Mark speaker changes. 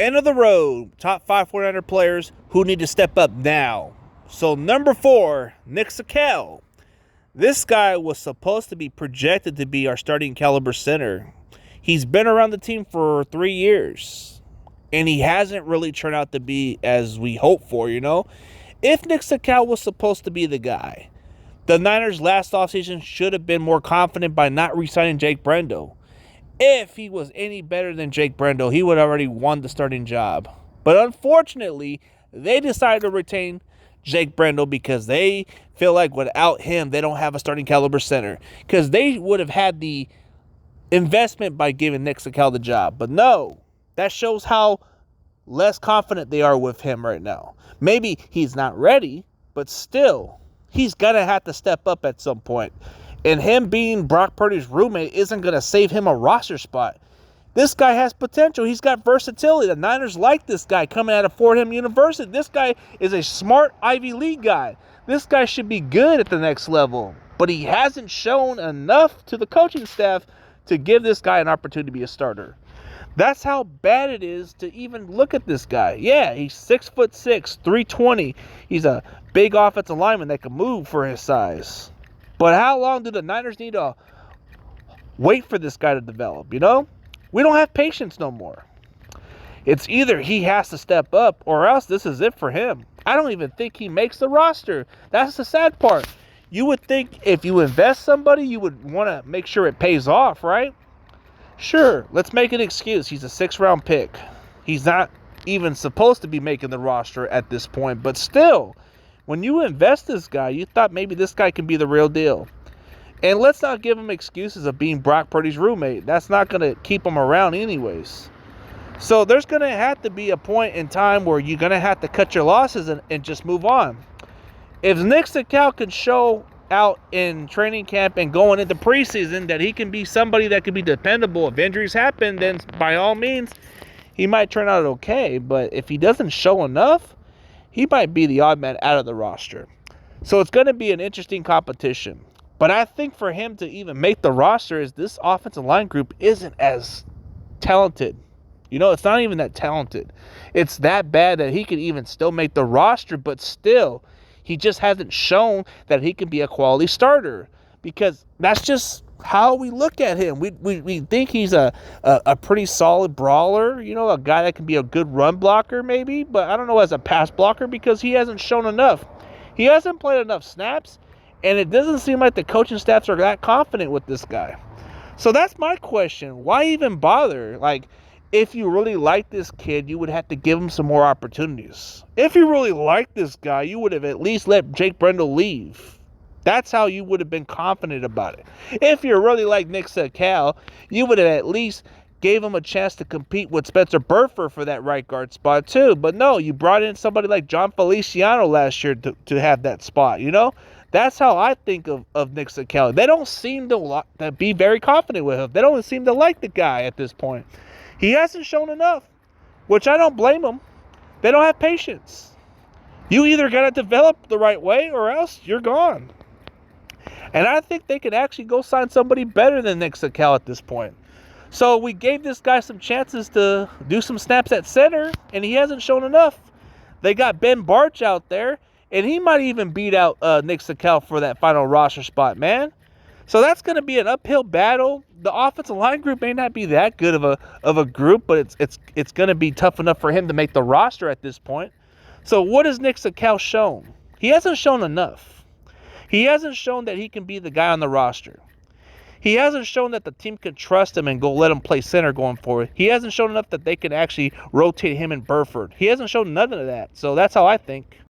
Speaker 1: End of the road. Top 5 49er players who need to step up now. So number 4, Nick Zakelj. This guy was supposed to be projected to be our starting caliber center. He's been around the team for 3 years, and he hasn't really turned out to be as we hoped for, you know? If Nick Zakelj was supposed to be the guy, the Niners last offseason should have been more confident by not re-signing Jake Brendel. If he was any better than Jake Brendel, he would have already won the starting job. But unfortunately, they decided to retain Jake Brendel because they feel like without him, they don't have a starting caliber center. Because they would have had the investment by giving Nick Zakelj the job. But no, that shows how less confident they are with him right now. Maybe he's not ready, but still, he's going to have to step up at some point. And him being Brock Purdy's roommate isn't going to save him a roster spot. This guy has potential. He's got versatility. The Niners like this guy coming out of Fordham University. This guy is a smart Ivy League guy. This guy should be good at the next level. But he hasn't shown enough to the coaching staff to give this guy an opportunity to be a starter. That's how bad it is to even look at this guy. Yeah, he's 6'6", 320. He's a big offensive lineman that can move for his size. But how long do the Niners need to wait for this guy to develop, you know? We don't have patience no more. It's either he has to step up or else this is it for him. I don't even think he makes the roster. That's the sad part. You would think if you invest somebody, you would want to make sure it pays off, right? Sure, let's make an excuse. He's a 6th-round pick. He's not even supposed to be making the roster at this point, but still, when you invest this guy, you thought maybe this guy can be the real deal. And let's not give him excuses of being Brock Purdy's roommate. That's not going to keep him around anyways. So there's going to have to be a point in time where you're going to have to cut your losses and just move on. If Nick Zakelj can show out in training camp and going into preseason that he can be somebody that can be dependable if injuries happen, then by all means, he might turn out okay. But if he doesn't show enough, he might be the odd man out of the roster. So it's going to be an interesting competition. But I think for him to even make the roster is this offensive line group isn't as talented. You know, it's not even that talented. It's that bad that he could even still make the roster, but still, he just hasn't shown that he can be a quality starter. Because that's just how we look at him. We think he's a pretty solid brawler, you know, a guy that can be a good run blocker maybe, but I don't know as a pass blocker because he hasn't shown enough. He hasn't played enough snaps, and it doesn't seem like the coaching staffs are that confident with this guy. So that's my question. Why even bother? Like, if you really like this kid, you would have to give him some more opportunities. If you really like this guy, you would have at least let Jake Brendel leave. That's how you would have been confident about it. If you really like Nick Zakelj, you would have at least gave him a chance to compete with Spencer Burford for that right guard spot too. But no, you brought in somebody like John Feliciano last year to have that spot, you know? That's how I think of Nick Zakelj. They don't seem to be very confident with him. They don't seem to like the guy at this point. He hasn't shown enough, which I don't blame him. They don't have patience. You either got to develop the right way or else you're gone. And I think they could actually go sign somebody better than Nick Zakelj at this point. So we gave this guy some chances to do some snaps at center, and he hasn't shown enough. They got Ben Barch out there, and he might even beat out Nick Zakelj for that final roster spot, man. So that's going to be an uphill battle. The offensive line group may not be that good of a group, but it's going to be tough enough for him to make the roster at this point. So what has Nick Zakelj shown? He hasn't shown enough. He hasn't shown that he can be the guy on the roster. He hasn't shown that the team can trust him and go let him play center going forward. He hasn't shown enough that they can actually rotate him and Burford. He hasn't shown none of that. So that's how I think.